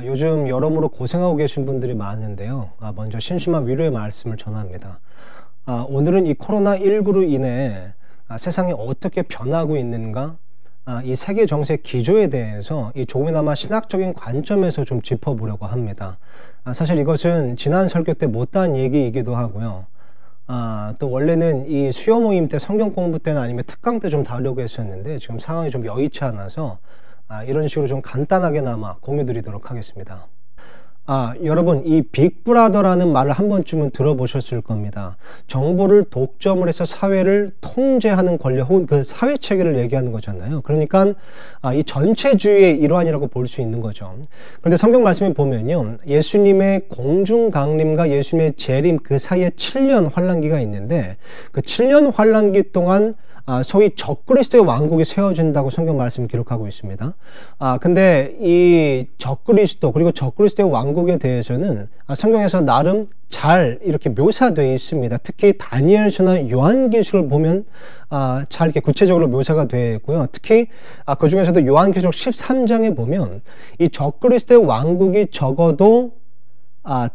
요즘 여러모로 고생하고 계신 분들이 많은데요. 먼저 심심한 위로의 말씀을 전합니다. 오늘은 이 코로나19로 인해 세상이 어떻게 변하고 있는가, 이 세계 정세 기조에 대해서 조금이나마 신학적인 관점에서 좀 짚어보려고 합니다. 사실 이것은 지난 설교 때 못다한 얘기이기도 하고요. 또 원래는 이 수요 모임 때 성경 공부 때나 아니면 특강 때 좀 다루려고 했었는데 지금 상황이 좀 여의치 않아서 이런 식으로 좀 간단하게나마 공유 드리도록 하겠습니다. 여러분, 이 빅브라더라는 말을 한 번쯤은 들어보셨을 겁니다. 정보를 독점을 해서 사회를 통제하는 권력 혹은 그 사회 체계를 얘기하는 거잖아요. 그러니까 이 전체주의의 일환이라고 볼 수 있는 거죠. 그런데 성경 말씀에 보면요, 예수님의 공중 강림과 예수님의 재림 그 사이에 7년 환란기가 있는데 그 7년 환란기 동안 소위 적그리스도의 왕국이 세워진다고 성경 말씀을 기록하고 있습니다. 근데 이 적그리스도 그리고 적그리스도의 왕국에 대해서는 성경에서 나름 잘 이렇게 묘사되어 있습니다. 특히 다니엘서나 요한계시록을 보면 잘 이렇게 구체적으로 묘사가 되어 있고요. 특히 그 중에서도 요한계시록 13장에 보면 이 적그리스도의 왕국이 적어도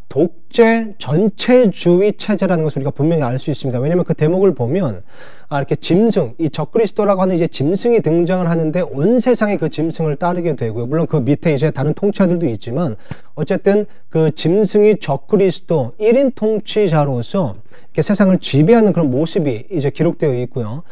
독재 전체주의 체제라는 것을 우리가 분명히 알 수 있습니다. 왜냐하면 그 대목을 보면 이렇게 짐승, 이 적그리스도라고 하는 이제 짐승이 등장을 하는데 온 세상이 그 짐승을 따르게 되고요. 물론 그 밑에 이제 다른 통치자들도 있지만 어쨌든 그 짐승이 적그리스도 1인 통치자로서 이렇게 세상을 지배하는 그런 모습이 이제 기록되어 있고요.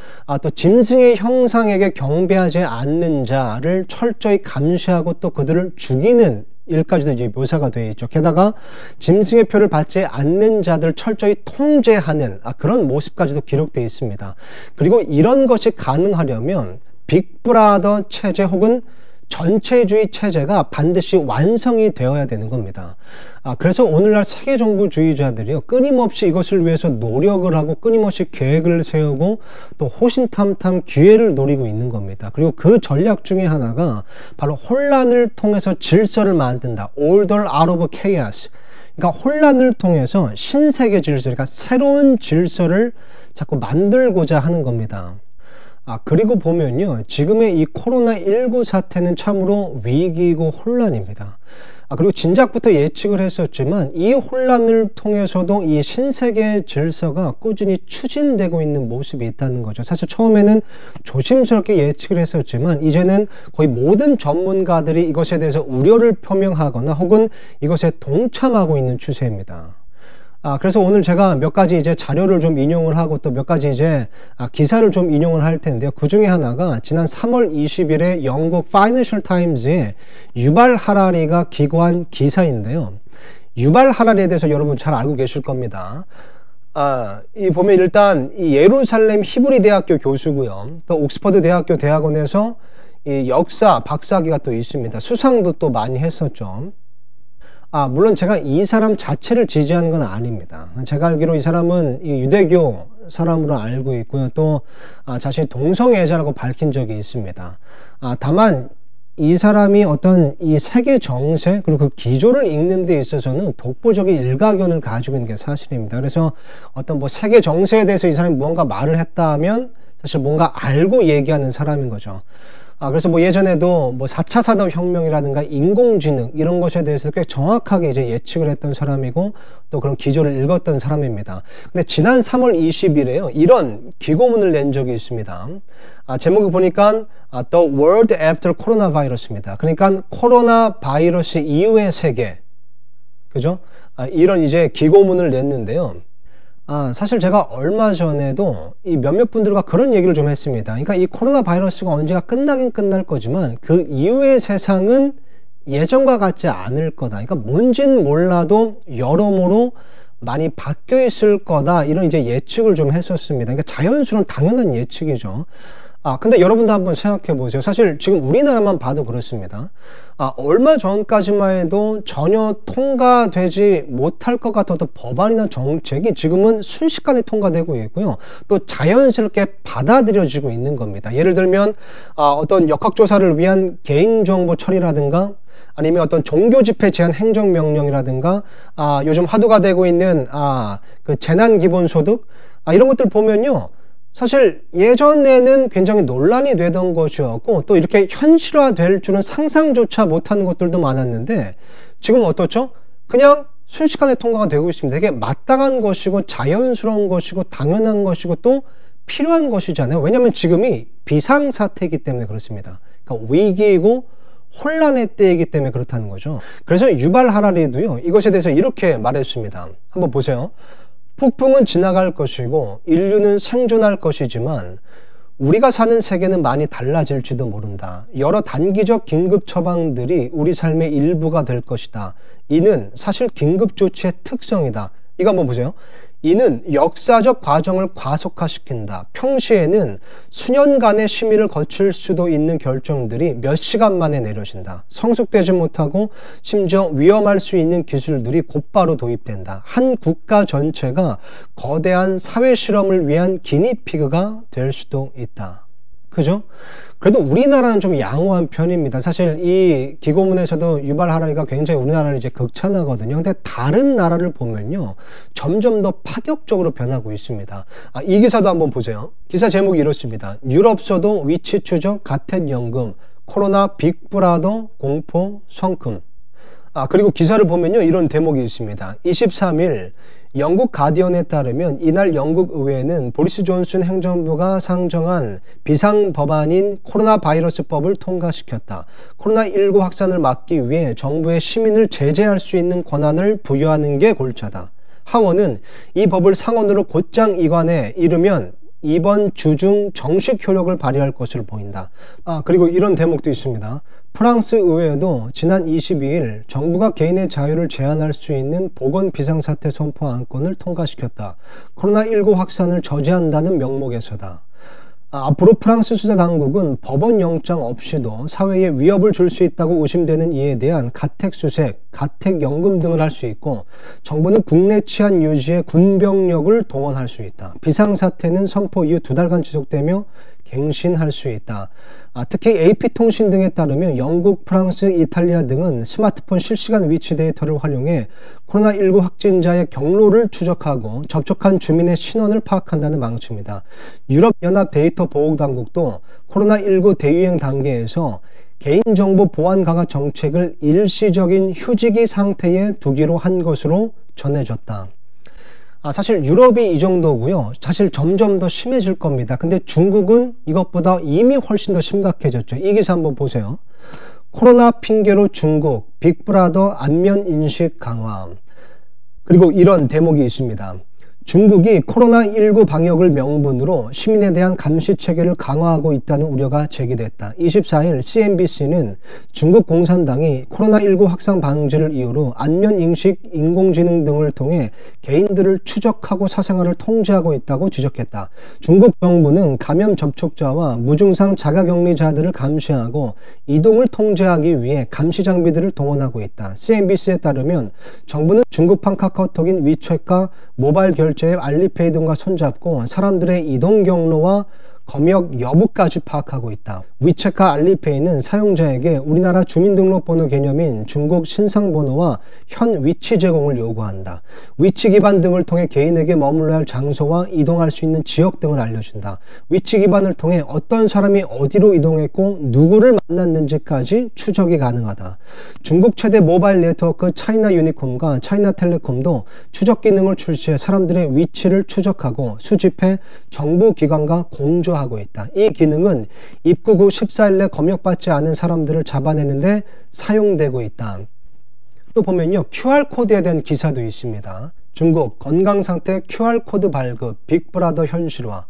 또 짐승의 형상에게 경배하지 않는 자를 철저히 감시하고 또 그들을 죽이는 일까지도 이제 묘사가 되어 있죠. 게다가 짐승의 표를 받지 않는 자들을 철저히 통제하는 그런 모습까지도 기록되어 있습니다. 그리고 이런 것이 가능하려면 빅브라더 체제 혹은 전체주의 체제가 반드시 완성이 되어야 되는 겁니다. 그래서 오늘날 세계정부주의자들이요, 끊임없이 이것을 위해서 노력을 하고 끊임없이 계획을 세우고 또 호신탐탐 기회를 노리고 있는 겁니다. 그리고 그 전략 중에 하나가 바로 혼란을 통해서 질서를 만든다. Order out of chaos. 그러니까 혼란을 통해서 신세계 질서, 그러니까 새로운 질서를 자꾸 만들고자 하는 겁니다. 그리고 보면요, 지금의 이 코로나19 사태는 참으로 위기이고 혼란입니다. 그리고 진작부터 예측을 했었지만 이 혼란을 통해서도 이 신세계 질서가 꾸준히 추진되고 있는 모습이 있다는 거죠. 사실 처음에는 조심스럽게 예측을 했었지만 이제는 거의 모든 전문가들이 이것에 대해서 우려를 표명하거나 혹은 이것에 동참하고 있는 추세입니다. 그래서 오늘 제가 몇 가지 이제 자료를 좀 인용을 하고 또 몇 가지 이제 기사를 좀 인용을 할 텐데요. 그 중에 하나가 지난 3월 20일에 영국 파이낸셜 타임즈에 유발 하라리가 기고한 기사인데요. 유발 하라리에 대해서 여러분 잘 알고 계실 겁니다. 이 보면 일단 이 예루살렘 히브리 대학교 교수고요. 또 옥스퍼드 대학교 대학원에서 이 역사 박사학위가 또 있습니다. 수상도 또 많이 했었죠. 물론 제가 이 사람 자체를 지지하는 건 아닙니다. 제가 알기로 이 사람은 이 유대교 사람으로 알고 있고요. 또 자신이 동성애자라고 밝힌 적이 있습니다. 다만 이 사람이 어떤 이 세계 정세 그리고 그 기조를 읽는 데 있어서는 독보적인 일가견을 가지고 있는 게 사실입니다. 그래서 어떤 뭐 세계 정세에 대해서 이 사람이 무언가 말을 했다 하면 사실 뭔가 알고 얘기하는 사람인 거죠. 그래서 뭐 예전에도 뭐 4차 산업혁명이라든가 인공지능 이런 것에 대해서 꽤 정확하게 이제 예측을 했던 사람이고 또 그런 기조를 읽었던 사람입니다. 근데 지난 3월 20일에요, 이런 기고문을 낸 적이 있습니다. 제목을 보니까 The World After Coronavirus입니다. 그러니까 코로나 바이러스 이후의 세계. 그죠? 이런 이제 기고문을 냈는데요. 사실 제가 얼마 전에도 이 몇몇 분들과 그런 얘기를 좀 했습니다. 그러니까 이 코로나 바이러스가 언제가 끝나긴 끝날 거지만 그 이후의 세상은 예전과 같지 않을 거다. 그러니까 뭔진 몰라도 여러모로 많이 바뀌어 있을 거다. 이런 이제 예측을 좀 했었습니다. 그러니까 자연스러운 당연한 예측이죠. 근데 여러분도 한번 생각해 보세요. 사실 지금 우리나라만 봐도 그렇습니다. 얼마 전까지만 해도 전혀 통과되지 못할 것 같았던 법안이나 정책이 지금은 순식간에 통과되고 있고요. 또 자연스럽게 받아들여지고 있는 겁니다. 예를 들면 어떤 역학조사를 위한 개인정보 처리라든가 아니면 어떤 종교 집회 제한 행정명령이라든가 요즘 화두가 되고 있는 그 재난기본소득 이런 것들 보면요. 사실 예전에는 굉장히 논란이 되던 것이었고 또 이렇게 현실화될 줄은 상상조차 못하는 것들도 많았는데 지금 어떻죠? 그냥 순식간에 통과가 되고 있습니다. 이게 마땅한 것이고 자연스러운 것이고 당연한 것이고 또 필요한 것이잖아요. 왜냐하면 지금이 비상사태이기 때문에 그렇습니다. 그러니까 위기이고 혼란의 때이기 때문에 그렇다는 거죠. 그래서 유발 하라리도요, 이것에 대해서 이렇게 말했습니다. 한번 보세요. 폭풍은 지나갈 것이고 인류는 생존할 것이지만 우리가 사는 세계는 많이 달라질지도 모른다. 여러 단기적 긴급 처방들이 우리 삶의 일부가 될 것이다. 이는 사실 긴급 조치의 특성이다. 이거 한번 보세요. 이는 역사적 과정을 과속화시킨다. 평시에는 수년간의 심의를 거칠 수도 있는 결정들이 몇 시간 만에 내려진다. 성숙되지 못하고 심지어 위험할 수 있는 기술들이 곧바로 도입된다. 한 국가 전체가 거대한 사회 실험을 위한 기니피그가 될 수도 있다. 그죠? 그래도 우리나라는 좀 양호한 편입니다. 사실 이 기고문에서도 유발 하라리가 굉장히 우리나라를 이제 극찬하거든요. 근데 다른 나라를 보면요, 점점 더 파격적으로 변하고 있습니다. 이 기사도 한번 보세요. 기사 제목이 이렇습니다. 유럽서도 위치 추적 가택연금, 코로나 빅브라더 공포 성큼. 그리고 기사를 보면요, 이런 대목이 있습니다. 23일 영국 가디언에 따르면 이날 영국 의회는 보리스 존슨 행정부가 상정한 비상법안인 코로나 바이러스법을 통과시켰다. 코로나19 확산을 막기 위해 정부에 시민을 제재할 수 있는 권한을 부여하는 게 골자다. 하원은 이 법을 상원으로 곧장 이관해 이르면 이번 주 중 정식 효력을 발휘할 것으로 보인다. 그리고 이런 대목도 있습니다. 프랑스 의회도 지난 22일 정부가 개인의 자유를 제한할 수 있는 보건 비상사태 선포 안건을 통과시켰다. 코로나19 확산을 저지한다는 명목에서다. 앞으로 프랑스 수사 당국은 법원 영장 없이도 사회에 위협을 줄 수 있다고 의심되는 이에 대한 가택수색, 가택연금 등을 할 수 있고 정부는 국내 치안 유지에 군병력을 동원할 수 있다. 비상사태는 선포 이후 2달간 지속되며 갱신할 수 있다. 특히 AP통신 등에 따르면 영국, 프랑스, 이탈리아 등은 스마트폰 실시간 위치 데이터를 활용해 코로나19 확진자의 경로를 추적하고 접촉한 주민의 신원을 파악한다는 방침이다. 유럽연합 데이터 보호당국도 코로나19 대유행 단계에서 개인정보 보안 강화 정책을 일시적인 휴지기 상태에 두기로 한 것으로 전해졌다. 사실 유럽이 이 정도고요. 사실 점점 더 심해질 겁니다. 근데 중국은 이것보다 이미 훨씬 더 심각해졌죠. 이 기사 한번 보세요. 코로나 핑계로 중국 빅브라더 안면 인식 강화. 그리고 이런 대목이 있습니다. 중국이 코로나19 방역을 명분으로 시민에 대한 감시 체계를 강화하고 있다는 우려가 제기됐다. 24일 CNBC는 중국 공산당이 코로나19 확산 방지를 이유로 안면 인식, 인공지능 등을 통해 개인들을 추적하고 사생활을 통제하고 있다고 지적했다. 중국 정부는 감염 접촉자와 무증상 자가격리자들을 감시하고 이동을 통제하기 위해 감시 장비들을 동원하고 있다. CNBC에 따르면 정부는 중국판 카카오톡인 위챗과 모바일 결제 알리페이 등과 손잡고 사람들의 이동 경로와 검역 여부까지 파악하고 있다. 위챗과 알리페이는 사용자에게 우리나라 주민등록번호 개념인 중국 신상번호와 현 위치 제공을 요구한다. 위치 기반 등을 통해 개인에게 머물러야 할 장소와 이동할 수 있는 지역 등을 알려준다. 위치 기반을 통해 어떤 사람이 어디로 이동했고 누구를 만났는지까지 추적이 가능하다. 중국 최대 모바일 네트워크 차이나 유니콤과 차이나텔레콤도 추적 기능을 출시해 사람들의 위치를 추적하고 수집해 정부기관과 공조하고 있다. 이 기능은 입국 후 14일 내 검역받지 않은 사람들을 잡아내는데 사용되고 있다. 또 보면요, QR코드에 대한 기사도 있습니다. 중국 건강상태 QR코드 발급, 빅브라더 현실화.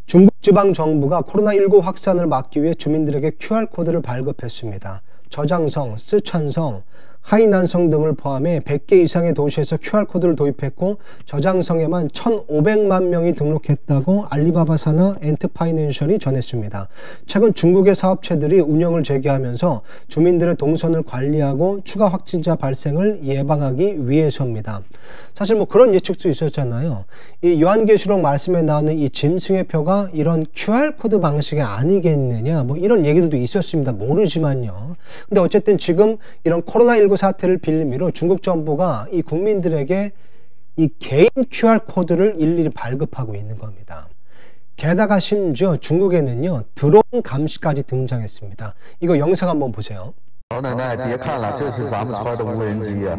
중국 지방정부가 코로나19 확산을 막기 위해 주민들에게 QR코드를 발급했습니다. 저장성, 쓰촨성, 하이난성 등을 포함해 100개 이상의 도시에서 QR코드를 도입했고 저장성에만 1,500만 명이 등록했다고 알리바바사나 엔트파이낸셜이 전했습니다. 최근 중국의 사업체들이 운영을 재개하면서 주민들의 동선을 관리하고 추가 확진자 발생을 예방하기 위해서입니다. 사실 뭐 그런 예측도 있었잖아요. 이 요한계시록 말씀에 나오는 이 짐승의 표가 이런 QR코드 방식이 아니겠느냐, 뭐 이런 얘기들도 있었습니다. 모르지만요. 근데 어쨌든 지금 이런 코로나19 사태를 빌미로 중국 정부가 이 국민들에게 이 개인 QR코드를 일일이 발급하고 있는 겁니다. 게다가 심지어 중국에는요, 드론 감시까지 등장했습니다. 이거 영상 한번 보세요. 老奶奶，别看了，这是咱们村的无人机呀！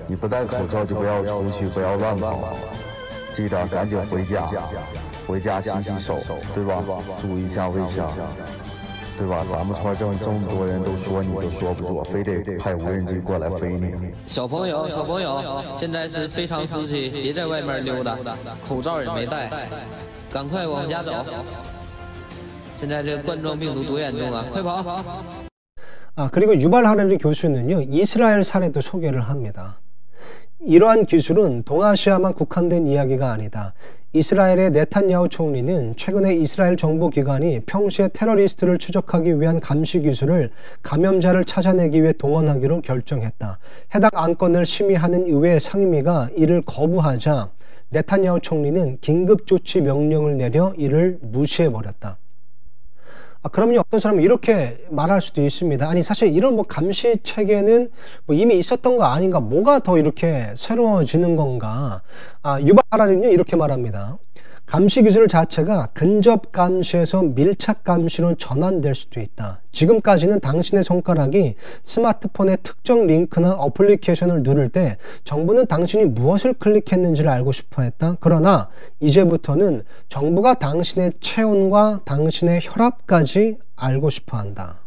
你不戴口罩就不要出去，不要乱跑，记得赶紧回家，回家洗洗手，对吧？注意一下卫生，对吧？咱们村这么多人都说你都说不住，非得派无人机过来飞你。小朋友，现在是非常时期，别在外面溜达，口罩也没戴，赶快往家走。现在这个冠状病毒多严重啊！快跑！ 그리고 유발 하레리 교수는요, 이스라엘 사례도 소개를 합니다. 이러한 기술은 동아시아만 국한된 이야기가 아니다. 이스라엘의 네탄야후 총리는 최근에 이스라엘 정보기관이 평시에 테러리스트를 추적하기 위한 감시 기술을 감염자를 찾아내기 위해 동원하기로 결정했다. 해당 안건을 심의하는 의회 상임위가 이를 거부하자 네탄야후 총리는 긴급조치 명령을 내려 이를 무시해버렸다. 그럼요, 어떤 사람은 이렇게 말할 수도 있습니다. 아니, 사실 이런 감시 체계는 이미 있었던 거 아닌가? 뭐가 더 이렇게 새로워지는 건가? 유발 하라리는요, 이렇게 말합니다. 감시 기술 자체가 근접 감시에서 밀착 감시로 전환될 수도 있다. 지금까지는 당신의 손가락이 스마트폰의 특정 링크나 어플리케이션을 누를 때 정부는 당신이 무엇을 클릭했는지를 알고 싶어 했다. 그러나 이제부터는 정부가 당신의 체온과 당신의 혈압까지 알고 싶어 한다.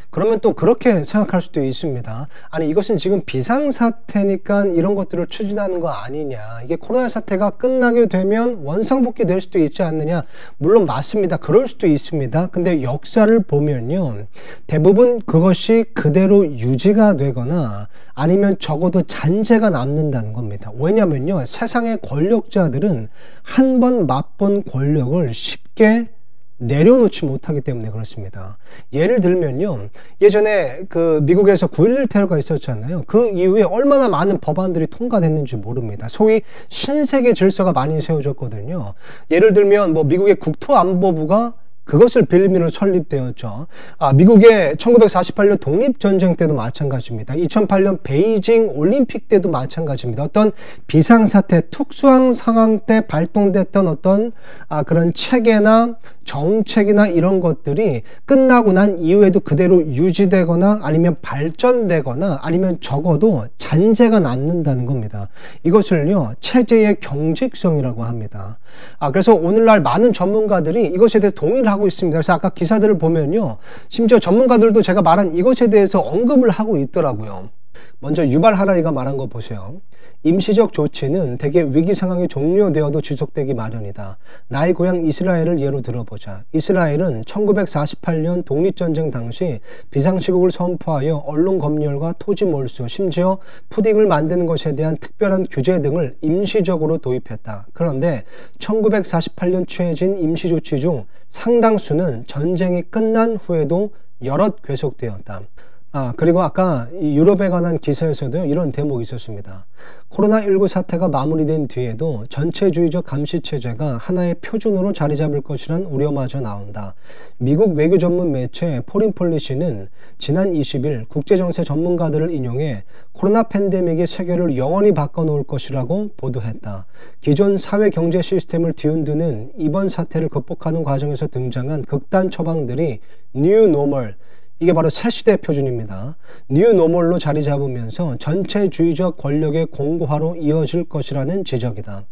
그러면 또 그렇게 생각할 수도 있습니다. 아니, 이것은 지금 비상사태니까 이런 것들을 추진하는 거 아니냐. 이게 코로나 사태가 끝나게 되면 원상복귀 될 수도 있지 않느냐. 물론 맞습니다. 그럴 수도 있습니다. 근데 역사를 보면요, 대부분 그것이 그대로 유지가 되거나 아니면 적어도 잔재가 남는다는 겁니다. 왜냐면요, 세상의 권력자들은 한 번 맛본 권력을 쉽게 내려놓지 못하기 때문에 그렇습니다. 예를 들면요, 예전에 미국에서 9.11 테러가 있었잖아요. 그 이후에 얼마나 많은 법안들이 통과됐는지 모릅니다. 소위 신세계 질서가 많이 세워졌거든요. 예를 들면 미국의 국토안보부가 그것을 빌미로 설립되었죠. 미국의 1948년 독립전쟁 때도 마찬가지입니다. 2008년 베이징 올림픽 때도 마찬가지입니다. 어떤 비상사태, 특수한 상황 때 발동됐던 어떤 그런 체계나 정책이나 이런 것들이 끝나고 난 이후에도 그대로 유지되거나 아니면 발전되거나 아니면 적어도 잔재가 남는다는 겁니다. 이것을요, 체제의 경직성이라고 합니다. 그래서 오늘날 많은 전문가들이 이것에 대해서 동의를 하고 있습니다. 그래서 아까 기사들을 보면요, 심지어 전문가들도 제가 말한 이것에 대해서 언급을 하고 있더라고요. 먼저 유발 하라리가 말한 거 보세요. 임시적 조치는 대개 위기 상황이 종료되어도 지속되기 마련이다. 나의 고향 이스라엘을 예로 들어보자. 이스라엘은 1948년 독립전쟁 당시 비상시국을 선포하여 언론 검열과 토지 몰수, 심지어 푸딩을 만드는 것에 대한 특별한 규제 등을 임시적으로 도입했다. 그런데 1948년 취해진 임시조치 중 상당수는 전쟁이 끝난 후에도 여럿 계속되었다. 그리고 아까 유럽에 관한 기사에서도 이런 대목이 있었습니다. 코로나19 사태가 마무리된 뒤에도 전체주의적 감시체제가 하나의 표준으로 자리 잡을 것이란 우려마저 나온다. 미국 외교 전문 매체 포린폴리시는 지난 20일 국제정세 전문가들을 인용해 코로나 팬데믹이 세계를 영원히 바꿔놓을 것이라고 보도했다. 기존 사회 경제 시스템을 뒤흔드는 이번 사태를 극복하는 과정에서 등장한 극단 처방들이 뉴 노멀, 이게 바로 새 시대 표준입니다. 뉴 노멀로 자리 잡으면서 전체주의적 권력의 공고화로 이어질 것이라는 지적이다.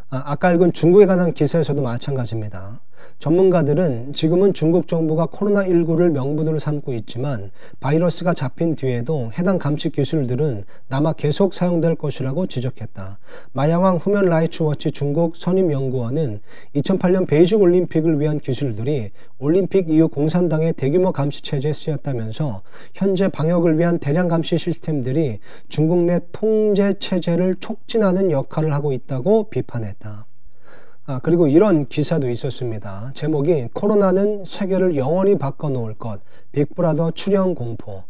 아까 읽은 중국에 관한 기사에서도 마찬가지입니다. 전문가들은 지금은 중국 정부가 코로나19를 명분으로 삼고 있지만 바이러스가 잡힌 뒤에도 해당 감시 기술들은 남아 계속 사용될 것이라고 지적했다. 마양왕 후면 라이츠 워치 중국 선임연구원은 2008년 베이징 올림픽을 위한 기술들이 올림픽 이후 공산당의 대규모 감시 체제에 쓰였다면서 현재 방역을 위한 대량 감시 시스템들이 중국 내 통제 체제를 촉진하는 역할을 하고 있다고 비판했다. 그리고 이런 기사도 있었습니다. 제목이 코로나는 세계를 영원히 바꿔놓을 것, 빅브라더 출현 공포.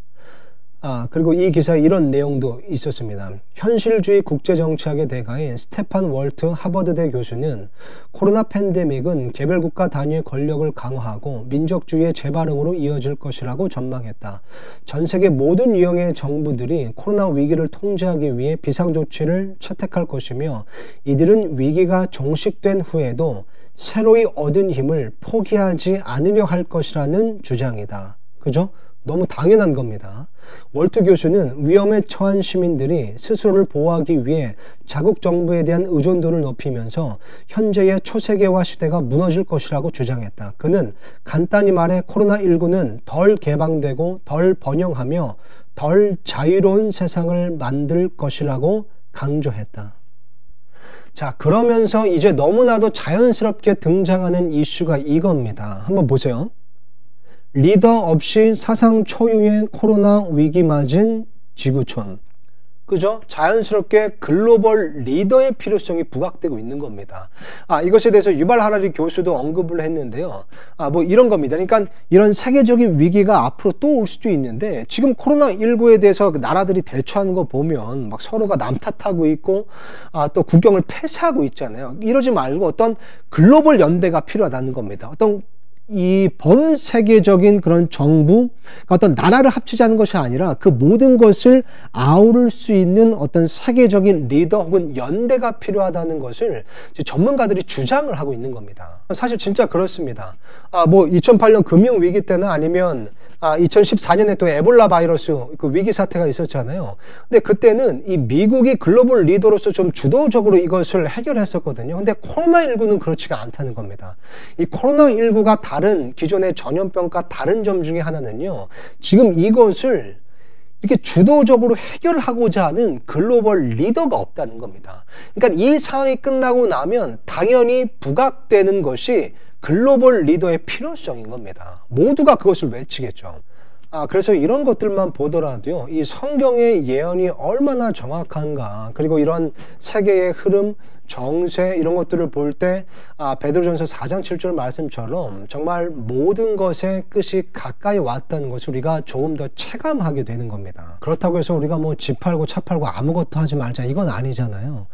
그리고 이 기사에 이런 내용도 있었습니다. 현실주의 국제정치학의 대가인 스테판 월트 하버드대 교수는 코로나 팬데믹은 개별국가 단위의 권력을 강화하고 민족주의의 재발흥으로 이어질 것이라고 전망했다. 전 세계 모든 유형의 정부들이 코로나 위기를 통제하기 위해 비상조치를 채택할 것이며 이들은 위기가 종식된 후에도 새로이 얻은 힘을 포기하지 않으려 할 것이라는 주장이다. 그죠? 너무 당연한 겁니다. 월트 교수는 위험에 처한 시민들이 스스로를 보호하기 위해 자국 정부에 대한 의존도를 높이면서 현재의 초세계화 시대가 무너질 것이라고 주장했다. 그는 간단히 말해 코로나19는 덜 개방되고 덜 번영하며 덜 자유로운 세상을 만들 것이라고 강조했다. 자, 그러면서 이제 너무나도 자연스럽게 등장하는 이슈가 이겁니다. 한번 보세요. 리더 없이 사상 초유의 코로나 위기 맞은 지구촌. 그죠? 자연스럽게 글로벌 리더의 필요성이 부각되고 있는 겁니다. 이것에 대해서 유발 하라리 교수도 언급을 했는데요. 뭐 이런 겁니다. 그러니까 이런 세계적인 위기가 앞으로 또 올 수도 있는데 지금 코로나19에 대해서 나라들이 대처하는 거 보면 막 서로가 남 탓하고 있고 또 국경을 폐쇄하고 있잖아요. 이러지 말고 어떤 글로벌 연대가 필요하다는 겁니다. 어떤 이 범세계적인 그런 정부, 어떤 나라를 합치자는 것이 아니라 그 모든 것을 아우를 수 있는 어떤 세계적인 리더 혹은 연대가 필요하다는 것을 전문가들이 주장을 하고 있는 겁니다. 사실 진짜 그렇습니다. 뭐 2008년 금융위기 때나 아니면 2014년에 또 에볼라 바이러스 그 위기 사태가 있었잖아요. 근데 그때는 이 미국이 글로벌 리더로서 좀 주도적으로 이것을 해결했었거든요. 근데 코로나19는 그렇지가 않다는 겁니다. 이 코로나19가 다른 기존의 전염병과 다른 점 중에 하나는요. 지금 이것을 이렇게 주도적으로 해결하고자 하는 글로벌 리더가 없다는 겁니다. 그러니까 이 상황이 끝나고 나면 당연히 부각되는 것이 글로벌 리더의 필요성인 겁니다. 모두가 그것을 외치겠죠. 그래서 이런 것들만 보더라도요, 이 성경의 예언이 얼마나 정확한가, 그리고 이런 세계의 흐름, 정세 이런 것들을 볼 때 베드로전서 4장 7절 말씀처럼 정말 모든 것의 끝이 가까이 왔다는 것을 우리가 조금 더 체감하게 되는 겁니다. 그렇다고 해서 우리가 뭐 집 팔고 차 팔고 아무것도 하지 말자 이건 아니잖아요.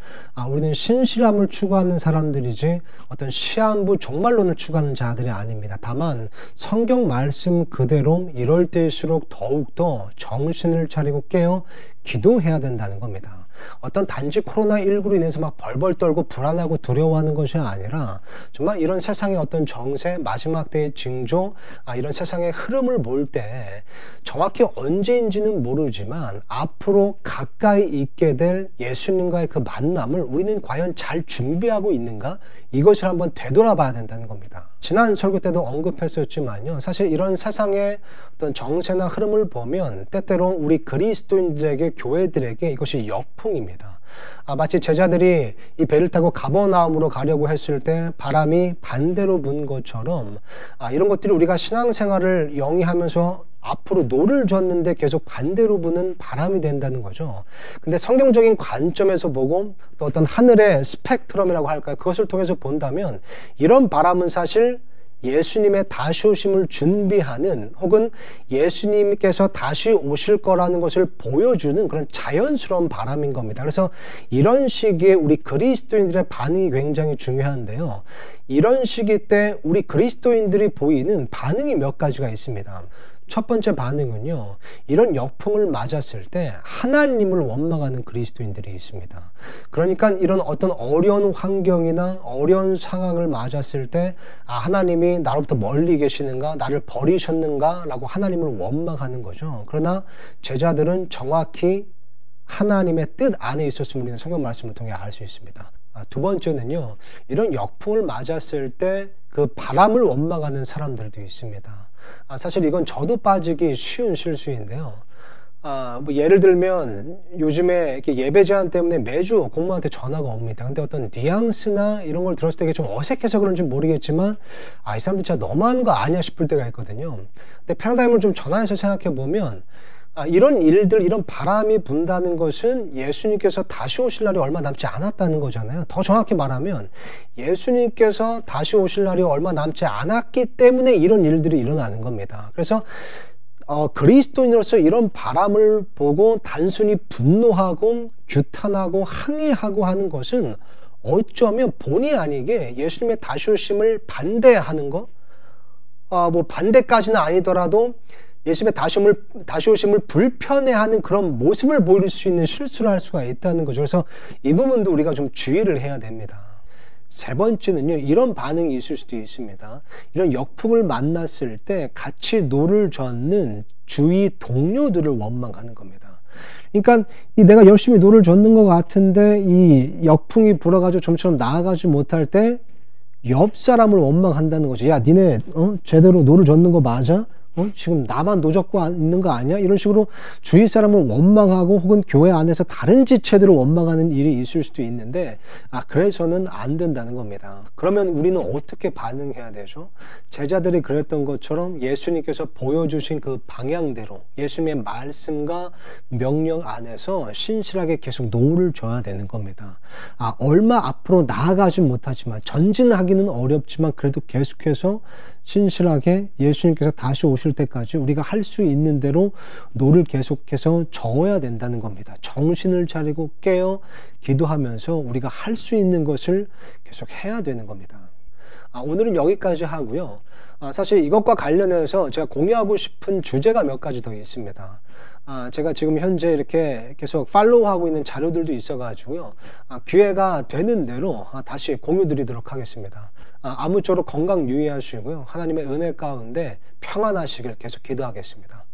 우리는 신실함을 추구하는 사람들이지 어떤 시한부 종말론을 추구하는 자들이 아닙니다. 다만 성경 말씀 그대로 이럴 때일수록 더욱더 정신을 차리고 깨어 기도해야 된다는 겁니다. 어떤 단지 코로나19로 인해서 막 벌벌 떨고 불안하고 두려워하는 것이 아니라 정말 이런 세상의 어떤 정세, 마지막 때의 징조, 이런 세상의 흐름을 볼 때 정확히 언제인지는 모르지만 앞으로 가까이 있게 될 예수님과의 그 만남을 우리는 과연 잘 준비하고 있는가? 이것을 한번 되돌아봐야 된다는 겁니다. 지난 설교 때도 언급했었지만요. 사실 이런 세상의 어떤 정세나 흐름을 보면 때때로 우리 그리스도인들에게, 교회들에게 이것이 역풍입니다. 마치 제자들이 이 배를 타고 가버나움으로 가려고 했을 때 바람이 반대로 분 것처럼 이런 것들이 우리가 신앙생활을 영위하면서 앞으로 노를 젓는데 계속 반대로 부는 바람이 된다는 거죠. 근데 성경적인 관점에서 보고 또 어떤 하늘의 스펙트럼이라고 할까요? 그것을 통해서 본다면 이런 바람은 사실 예수님의 다시 오심을 준비하는 혹은 예수님께서 다시 오실 거라는 것을 보여주는 그런 자연스러운 바람인 겁니다. 그래서 이런 시기에 우리 그리스도인들의 반응이 굉장히 중요한데요. 이런 시기 때 우리 그리스도인들이 보이는 반응이 몇 가지가 있습니다. 첫 번째 반응은요, 이런 역풍을 맞았을 때 하나님을 원망하는 그리스도인들이 있습니다. 그러니까 이런 어떤 어려운 환경이나 어려운 상황을 맞았을 때 하나님이 나로부터 멀리 계시는가, 나를 버리셨는가 라고 하나님을 원망하는 거죠. 그러나 제자들은 정확히 하나님의 뜻 안에 있었음을 우리는 성경 말씀을 통해 알 수 있습니다. 두 번째는요, 이런 역풍을 맞았을 때 그 바람을 원망하는 사람들도 있습니다. 사실 이건 저도 빠지기 쉬운 실수인데요. 뭐 예를 들면 요즘에 이렇게 예배 제한 때문에 매주 공무원한테 전화가 옵니다. 근데 어떤 뉘앙스나 이런 걸 들었을 때 좀 어색해서 그런지 모르겠지만 이 사람들 진짜 너무하는 거 아니야 싶을 때가 있거든요. 근데 패러다임을 좀 전환해서 생각해 보면 이런 일들, 이런 바람이 분다는 것은 예수님께서 다시 오실 날이 얼마 남지 않았다는 거잖아요. 더 정확히 말하면 예수님께서 다시 오실 날이 얼마 남지 않았기 때문에 이런 일들이 일어나는 겁니다. 그래서 그리스도인으로서 이런 바람을 보고 단순히 분노하고 규탄하고 항의하고 하는 것은 어쩌면 본의 아니게 예수님의 다시 오심을 반대하는 거, 뭐 반대까지는 아니더라도 예수님의 다시 오심을 불편해하는 그런 모습을 보일 수 있는 실수를 할 수가 있다는 거죠. 그래서 이 부분도 우리가 좀 주의를 해야 됩니다. 세 번째는요, 이런 반응이 있을 수도 있습니다. 이런 역풍을 만났을 때 같이 노를 젓는 주위 동료들을 원망하는 겁니다. 그러니까 내가 열심히 노를 젓는 것 같은데 이 역풍이 불어가지고 좀처럼 나아가지 못할 때 옆 사람을 원망한다는 거죠. 야, 니네 제대로 노를 젓는 거 맞아? 지금 나만 노젓고 있는 거 아니야? 이런 식으로 주위 사람을 원망하고 혹은 교회 안에서 다른 지체들을 원망하는 일이 있을 수도 있는데 그래서는 안 된다는 겁니다. 그러면 우리는 어떻게 반응해야 되죠? 제자들이 그랬던 것처럼 예수님께서 보여주신 그 방향대로 예수님의 말씀과 명령 안에서 신실하게 계속 노를 져야 되는 겁니다. 얼마 앞으로 나아가지 못하지만 전진하기는 어렵지만 그래도 계속해서 신실하게 예수님께서 다시 오실 때까지 우리가 할 수 있는 대로 노를 계속해서 저어야 된다는 겁니다. 정신을 차리고 깨어 기도하면서 우리가 할 수 있는 것을 계속 해야 되는 겁니다. 오늘은 여기까지 하고요. 사실 이것과 관련해서 제가 공유하고 싶은 주제가 몇 가지 더 있습니다. 제가 지금 현재 이렇게 계속 팔로우하고 있는 자료들도 있어가지고요. 기회가 되는 대로 다시 공유 드리도록 하겠습니다. 아무쪼록 건강 유의하시고요. 하나님의 은혜 가운데 평안하시길 계속 기도하겠습니다.